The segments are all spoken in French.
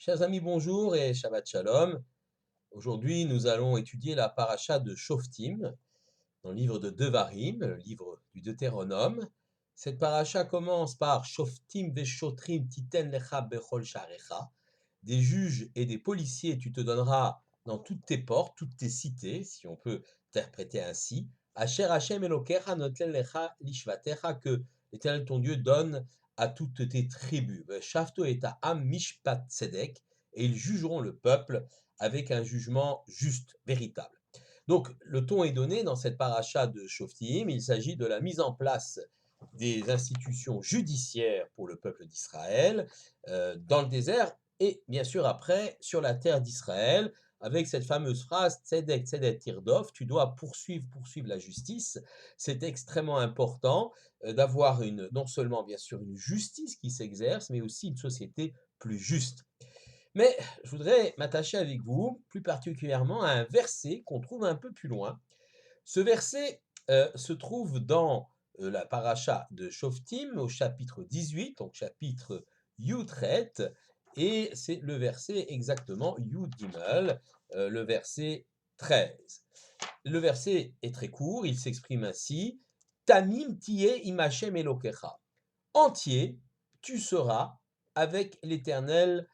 Chers amis, bonjour et Shabbat Shalom. Aujourd'hui, nous allons étudier la paracha de Shoftim dans le livre de Devarim, le livre du Deutéronome. Cette paracha commence par Shoftim veshotrim titen lecha bechol sharecha. Des juges et des policiers tu te donneras dans toutes tes portes, toutes tes cités, si on peut interpréter ainsi. Asher Hashem Elokecha noten lecha lishvatecha, que l'Éternel ton Dieu donne à toutes tes tribus. Shafto et Am mishpat tzedek, et ils jugeront le peuple avec un jugement juste, véritable. Donc, le ton est donné dans cette paracha de Shoftim. Il s'agit de la mise en place des institutions judiciaires pour le peuple d'Israël dans le désert et bien sûr après sur la terre d'Israël, avec cette fameuse phrase Tzedek, Tzedek Tirdof, tu dois poursuivre la justice. C'est extrêmement important d'avoir non seulement bien sûr une justice qui s'exerce, mais aussi une société plus juste. Mais je voudrais m'attacher avec vous plus particulièrement à un verset qu'on trouve un peu plus loin. Ce verset se trouve dans la paracha de Shoftim au chapitre 18, donc chapitre Yutret, et c'est le verset exactement Yud Gimel, le verset 13. Le verset est très court, il s'exprime ainsi: Tamim tiye im Hashem Elokecha. Entier, tu seras avec l'Éternel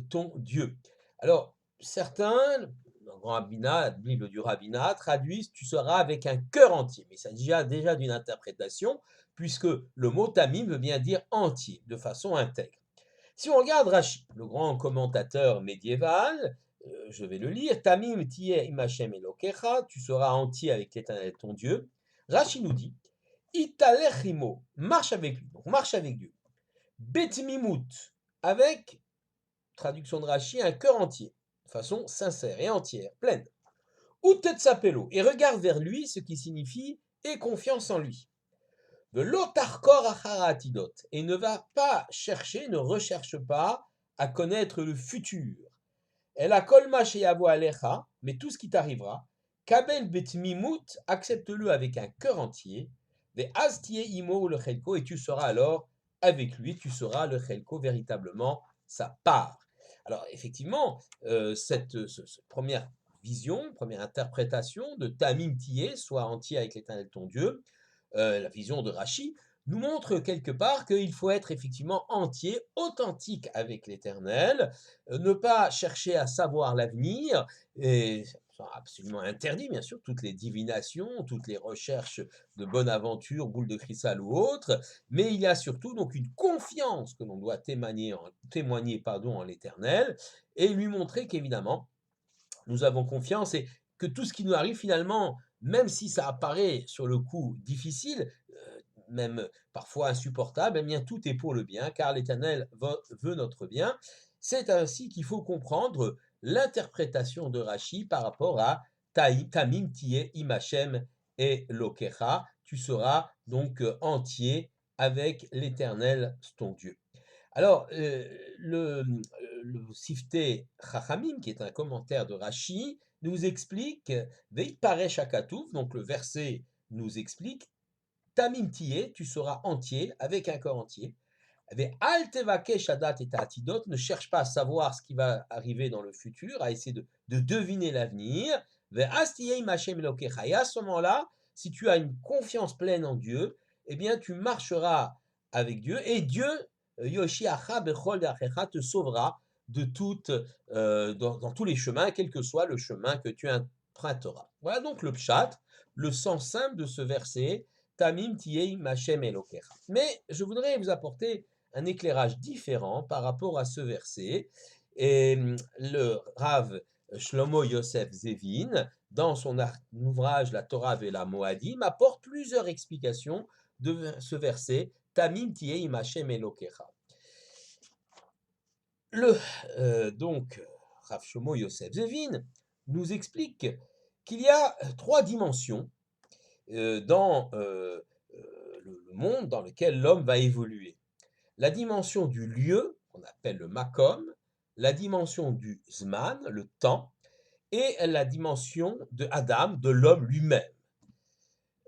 ton Dieu. Alors, certains, dans le grand rabbinat, la Bible du rabbinat, traduisent tu seras avec un cœur entier. Mais il s'agit déjà d'une interprétation, puisque le mot tamim veut bien dire entier, de façon intègre. Si on regarde Rashi, le grand commentateur médiéval, je vais le lire, Tamim tiye im Hashem Elokecha, tu seras entier avec l'Éternel ton Dieu. Rashi nous dit, Italechimo, marche avec lui, donc marche avec Dieu. Betmimut, avec, traduction de Rashi, un cœur entier, de façon sincère et entière, pleine. Utetsapelo, et regarde vers lui, ce qui signifie aie confiance en lui. De l'otarkor acharatidot, et ne va pas chercher, ne recherche pas à connaître le futur. Elle a kolma sheyavo alecha, mais tout ce qui t'arrivera, kabel betmimut, accepte-le avec un cœur entier, ve astie imo le chelko, et tu seras alors avec lui, tu seras le chelko, véritablement sa part. Alors effectivement, cette première vision, première interprétation de Tamim Tiye, soit entier avec l'Éternel ton Dieu, la vision de Rashi, nous montre quelque part qu'il faut être effectivement entier, authentique avec l'Éternel, ne pas chercher à savoir l'avenir, et c'est absolument interdit, bien sûr, toutes les divinations, toutes les recherches de bonne aventure, boule de cristal ou autre, mais il y a surtout donc une confiance que l'on doit témoigner en l'Éternel, et lui montrer qu'évidemment, nous avons confiance et que tout ce qui nous arrive finalement, même si ça apparaît sur le coup difficile, même parfois insupportable, eh bien tout est pour le bien, car l'Éternel veut notre bien. C'est ainsi qu'il faut comprendre l'interprétation de Rashi par rapport à Tamim Tiye Imachem et Lokecha. Tu seras donc entier avec l'Éternel ton Dieu. Alors, le Sifté Chachamim, qui est un commentaire de Rashi, nous explique, Veit Paresh Hakatouf, donc le verset nous explique, Tamim Tiye, tu seras entier, avec un corps entier. Al Tevakesh Adat et Atidot, ne cherche pas à savoir ce qui va arriver dans le futur, à essayer de deviner l'avenir. Astiyei Machem Elokecha, et à ce moment-là, si tu as une confiance pleine en Dieu, eh bien tu marcheras avec Dieu, et Dieu, Yoshiacha Bechol Dachecha, te sauvera de dans tous les chemins, quel que soit le chemin que tu emprunteras. Voilà donc le pshat, le sens simple de ce verset, Tamim Tiyei Machem Elokecha. Mais je voudrais vous apporter un éclairage différent par rapport à ce verset. Et le Rav Shlomo Yosef Zevin, dans son ouvrage La Torah et la Moadim, apporte plusieurs explications de ce verset, Tamim Tiyei Machem Elokecha. Donc, Rav Shlomo Yosef Zevin nous explique qu'il y a trois dimensions dans le monde dans lequel l'homme va évoluer. La dimension du lieu, qu'on appelle le makom, la dimension du zman, le temps, et la dimension de Adam, de l'homme lui-même.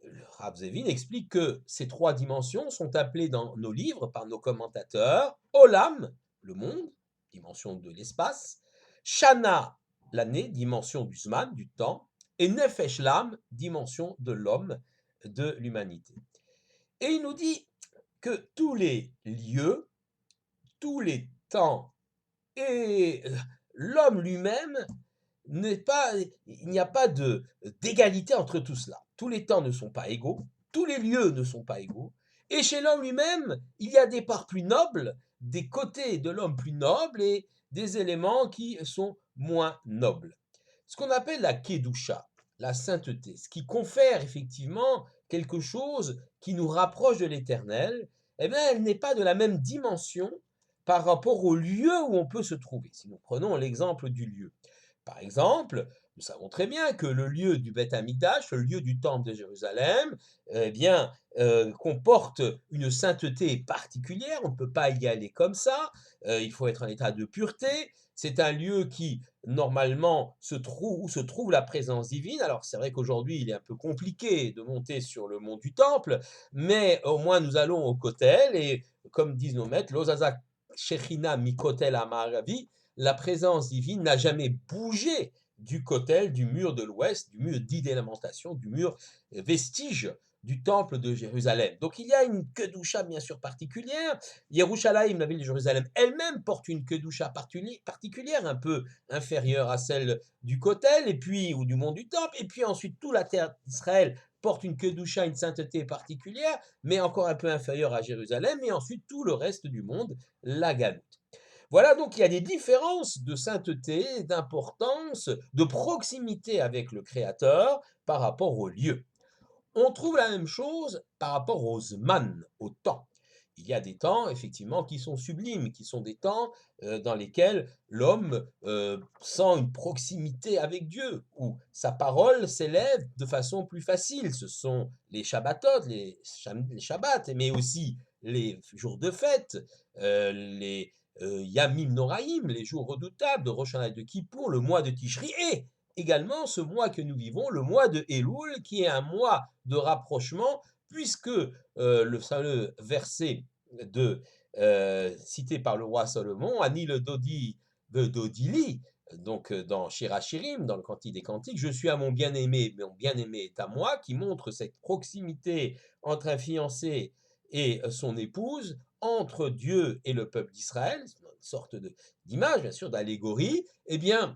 Le Rav Zevin explique que ces trois dimensions sont appelées dans nos livres par nos commentateurs Olam, le monde, dimension de l'espace, Shana, l'année, dimension du Zman, du temps, et Nefesh, l'âme, dimension de l'homme, de l'humanité. Et il nous dit que tous les lieux, tous les temps et l'homme lui-même n'est pas, il n'y a pas d'égalité entre tout cela. Tous les temps ne sont pas égaux, tous les lieux ne sont pas égaux, et chez l'homme lui-même, il y a des parts plus nobles, des côtés de l'homme plus nobles et des éléments qui sont moins nobles. Ce qu'on appelle la Kedusha, la sainteté, ce qui confère effectivement quelque chose qui nous rapproche de l'éternel, eh bien, elle n'est pas de la même dimension par rapport au lieu où on peut se trouver. Si nous prenons l'exemple du lieu. Par exemple, nous savons très bien que le lieu du Beth Amikdash, le lieu du temple de Jérusalem, eh bien, comporte une sainteté particulière. On ne peut pas y aller comme ça. Il faut être en état de pureté. C'est un lieu qui, normalement, où se trouve la présence divine. Alors, c'est vrai qu'aujourd'hui, il est un peu compliqué de monter sur le mont du Temple, mais au moins, nous allons au Kotel, et comme disent nos maîtres, l'Ozaza Shechina Mikotel Amaravi, la présence divine n'a jamais bougé du Kotel, du mur de l'ouest, du mur dit des lamentations, du mur vestige du temple de Jérusalem. Donc il y a une kedusha bien sûr particulière. Yerushalayim, la ville de Jérusalem elle-même, porte une kedusha particulière, un peu inférieure à celle du Kotel, et puis, ou du mont du Temple, et puis ensuite toute la terre d'Israël porte une kedusha, une sainteté particulière, mais encore un peu inférieure à Jérusalem, et ensuite tout le reste du monde, la galoute. Voilà, donc il y a des différences de sainteté, d'importance, de proximité avec le Créateur par rapport au lieu. On trouve la même chose par rapport aux zman, au temps. Il y a des temps, effectivement, qui sont sublimes, qui sont des temps dans lesquels l'homme sent une proximité avec Dieu, où sa parole s'élève de façon plus facile. Ce sont les Shabbatot, les Shabbats, mais aussi les jours de fête, les Yamim Noraïm, les jours redoutables de Rosh Hashanah et de Kippour, le mois de Tishri, et également ce mois que nous vivons, le mois de Elul, qui est un mois de rapprochement, puisque le fameux verset cité par le roi Salomon, Ani le Dodi de Dodili, donc dans Shirachirim, dans le Cantique des Cantiques, je suis à mon bien-aimé est à moi, qui montre cette proximité entre un fiancé et son épouse, entre Dieu et le peuple d'Israël, une sorte d'image, bien sûr, d'allégorie. Eh bien,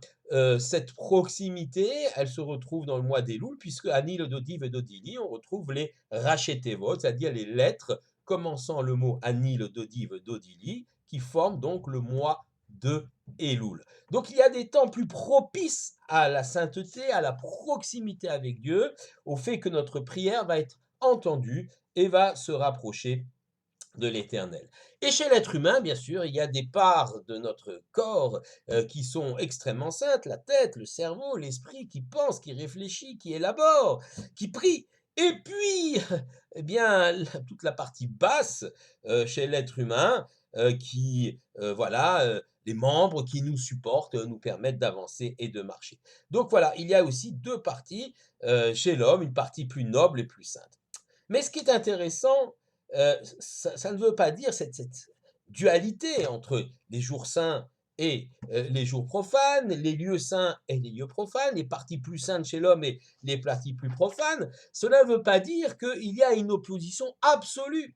cette proximité, elle se retrouve dans le mois d'Elul, puisque Ani le Dodiv et Dodili, on retrouve les Rachetevot, c'est-à-dire les lettres commençant le mot Ani le Dodiv Dodili, qui forment donc le mois de Elul. Donc il y a des temps plus propices à la sainteté, à la proximité avec Dieu, au fait que notre prière va être entendue et va se rapprocher de l'éternel. Et chez l'être humain, bien sûr, il y a des parts de notre corps qui sont extrêmement saintes, la tête, le cerveau, l'esprit qui pense, qui réfléchit, qui élabore, qui prie. Et puis, eh bien, toute la partie basse chez l'être humain voilà, les membres qui nous supportent, nous permettent d'avancer et de marcher. Donc voilà, il y a aussi deux parties chez l'homme, une partie plus noble et plus sainte. Mais ce qui est intéressant, ça ne veut pas dire cette dualité entre les jours saints et les jours profanes, les lieux saints et les lieux profanes, les parties plus saintes chez l'homme et les parties plus profanes. Cela ne veut pas dire qu'il y a une opposition absolue.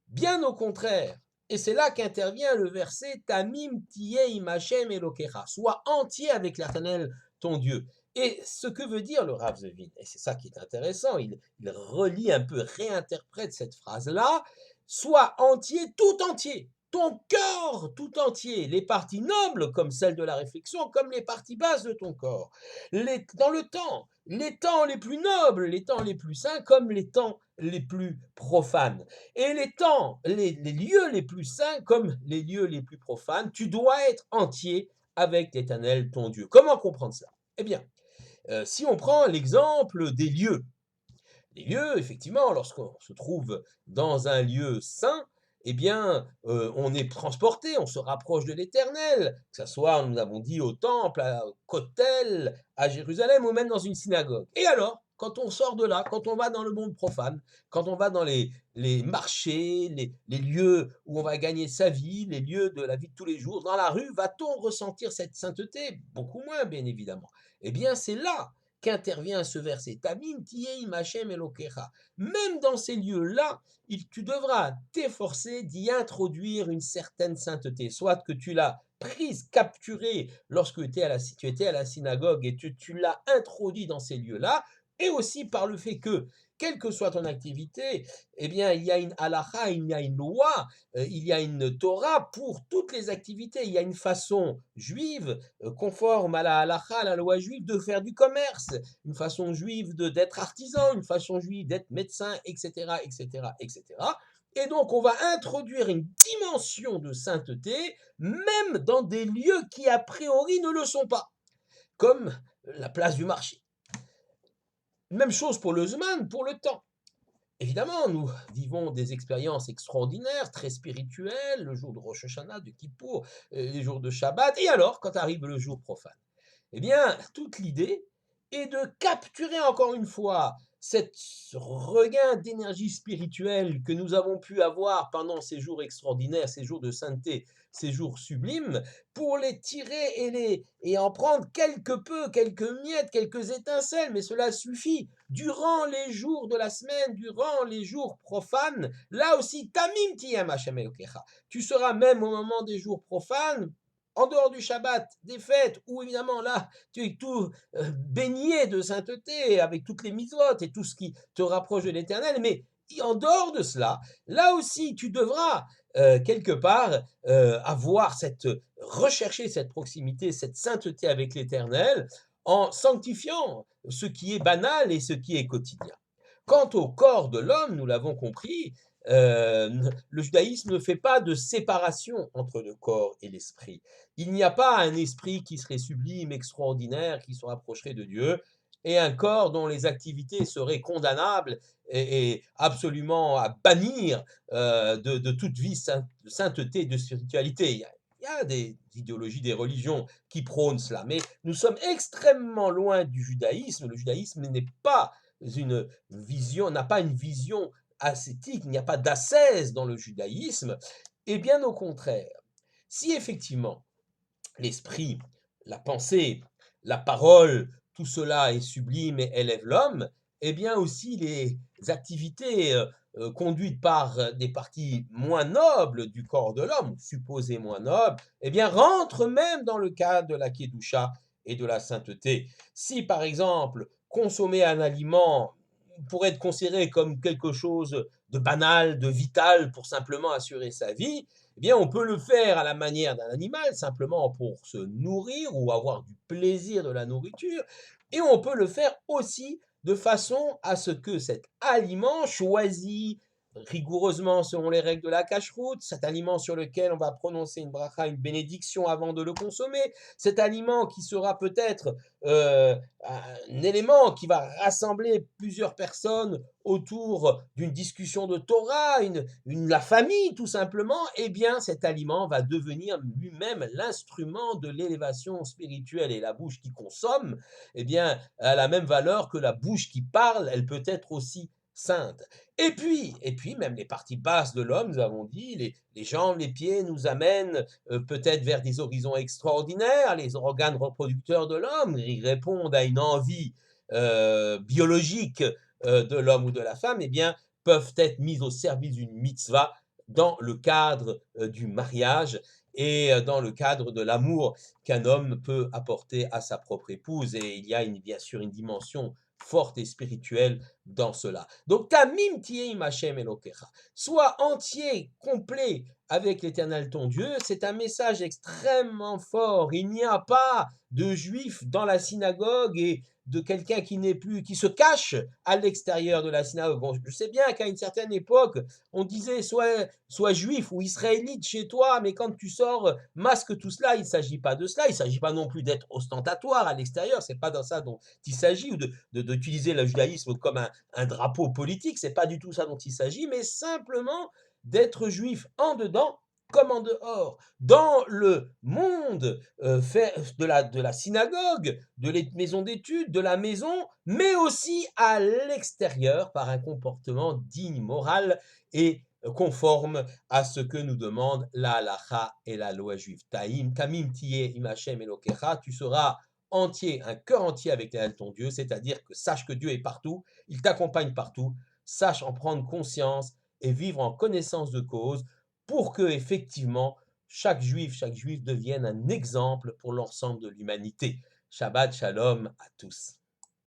Bien au contraire. Et c'est là qu'intervient le verset Tamim tiye im Hashem Elokecha, sois entier avec l'Éternel ton Dieu. Et ce que veut dire le Rav Zevin, et c'est ça qui est intéressant, il relie un peu, réinterprète cette phrase-là, sois entier, tout entier, ton corps tout entier, les parties nobles comme celles de la réflexion, comme les parties basses de ton corps, dans le temps, les temps les plus nobles, les temps les plus saints, comme les temps les plus profanes. Et les lieux les plus saints comme les lieux les plus profanes, tu dois être entier avec l'Éternel ton Dieu. Comment comprendre ça? Eh bien, si on prend l'exemple des lieux, les lieux, effectivement, lorsqu'on se trouve dans un lieu saint, eh bien, on est transporté, on se rapproche de l'Éternel, que ce soit, nous avons dit, au temple, au Kotel, à Jérusalem, ou même dans une synagogue. Et alors, quand on sort de là, quand on va dans le monde profane, quand on va dans les les marchés, les lieux où on va gagner sa vie, les lieux de la vie de tous les jours, dans la rue, va-t-on ressentir cette sainteté? Beaucoup moins, bien évidemment. Eh bien, c'est là qu'intervient ce verset. Tamim tiyeim Hashem Elokecha. Même dans ces lieux-là, tu devras t'efforcer d'y introduire une certaine sainteté, soit que tu l'as prise, capturée lorsque tu étais à la synagogue et tu l'as introduit dans ces lieux-là, et aussi par le fait que, quelle que soit ton activité, eh bien, il y a une halakha, il y a une loi, il y a une Torah pour toutes les activités. Il y a une façon juive, conforme à la halakha, à la loi juive, de faire du commerce, une façon juive d'être artisan, une façon juive d'être médecin, etc., etc., etc. Et donc, on va introduire une dimension de sainteté, même dans des lieux qui, a priori, ne le sont pas, comme la place du marché. Même chose pour le Zman, pour le temps. Évidemment, nous vivons des expériences extraordinaires, très spirituelles, le jour de Rosh Hashanah, de Kippour, les jours de Shabbat, et alors, quand arrive le jour profane? Eh bien, toute l'idée est de capturer encore une fois ce regain d'énergie spirituelle que nous avons pu avoir pendant ces jours extraordinaires, ces jours de sainteté, ces jours sublimes, pour les tirer et en prendre quelque peu, quelques miettes, quelques étincelles, mais cela suffit. Durant les jours de la semaine, durant les jours profanes, là aussi, tamim tiyam Hashem Elokecha. Tu seras même au moment des jours profanes, en dehors du Shabbat, des fêtes, où évidemment là, tu es tout baigné de sainteté, avec toutes les mitzvot et tout ce qui te rapproche de l'Éternel, mais en dehors de cela, là aussi, tu devras quelque part rechercher cette proximité, cette sainteté avec l'Éternel, en sanctifiant ce qui est banal et ce qui est quotidien. Quant au corps de l'homme, nous l'avons compris, le judaïsme ne fait pas de séparation entre le corps et l'esprit. Il n'y a pas un esprit qui serait sublime, extraordinaire, qui se rapprocherait de Dieu, et un corps dont les activités seraient condamnables et absolument à bannir de toute vie de sainteté, de spiritualité. Il y a des idéologies, des religions qui prônent cela, mais nous sommes extrêmement loin du judaïsme. Le judaïsme n'est pas n'a pas une vision ascétique, il n'y a pas d'ascèse dans le judaïsme, et bien au contraire. Si effectivement l'esprit, la pensée, la parole, tout cela est sublime et élève l'homme, eh bien aussi les activités conduites par des parties moins nobles du corps de l'homme, supposées moins nobles, eh bien rentrent même dans le cadre de la Kedusha et de la sainteté. Si par exemple consommer un aliment pourrait être considéré comme quelque chose de banal, de vital pour simplement assurer sa vie, eh bien, on peut le faire à la manière d'un animal, simplement pour se nourrir ou avoir du plaisir de la nourriture, et on peut le faire aussi de façon à ce que cet aliment choisi rigoureusement selon les règles de la cache-route, cet aliment sur lequel on va prononcer une bracha, une bénédiction avant de le consommer, cet aliment qui sera peut-être un élément qui va rassembler plusieurs personnes autour d'une discussion de Torah, la famille tout simplement, eh bien cet aliment va devenir lui-même l'instrument de l'élévation spirituelle. Et la bouche qui consomme, eh bien, a la même valeur que la bouche qui parle, elle peut être aussi sainte. Et puis, même les parties basses de l'homme, nous avons dit, les jambes, les pieds nous amènent peut-être vers des horizons extraordinaires, les organes reproducteurs de l'homme, ils répondent à une envie biologique de l'homme ou de la femme, eh bien, peuvent être mis au service d'une mitzvah dans le cadre du mariage et dans le cadre de l'amour qu'un homme peut apporter à sa propre épouse. Et il y a bien sûr une dimension forte et spirituelle dans cela. Donc, tamim tiyeim Hashem Elokecha, sois entier, complet avec l'Éternel ton Dieu, c'est un message extrêmement fort. Il n'y a pas de juif dans la synagogue et de quelqu'un qui se cache à l'extérieur de la synagogue. Bon, je sais bien qu'à une certaine époque, on disait sois juif ou israélite chez toi, mais quand tu sors, masque tout cela. Il ne s'agit pas de cela. Il ne s'agit pas non plus d'être ostentatoire à l'extérieur. C'est pas dans ça dont il s'agit, ou d'utiliser le judaïsme comme un drapeau politique. C'est pas du tout ça dont il s'agit, mais simplement d'être juif en dedans comme en dehors, dans le monde de la synagogue, de la maison d'études, de la maison, mais aussi à l'extérieur par un comportement digne, moral et conforme à ce que nous demande la halacha et la loi juive. Taïm, kamim tiye im Hashem Elokecha, tu seras entier, un cœur entier avec ton Dieu, c'est-à-dire que sache que Dieu est partout, il t'accompagne partout, sache en prendre conscience et vivre en connaissance de cause pour que effectivement chaque juif devienne un exemple pour l'ensemble de l'humanité. Shabbat shalom à tous.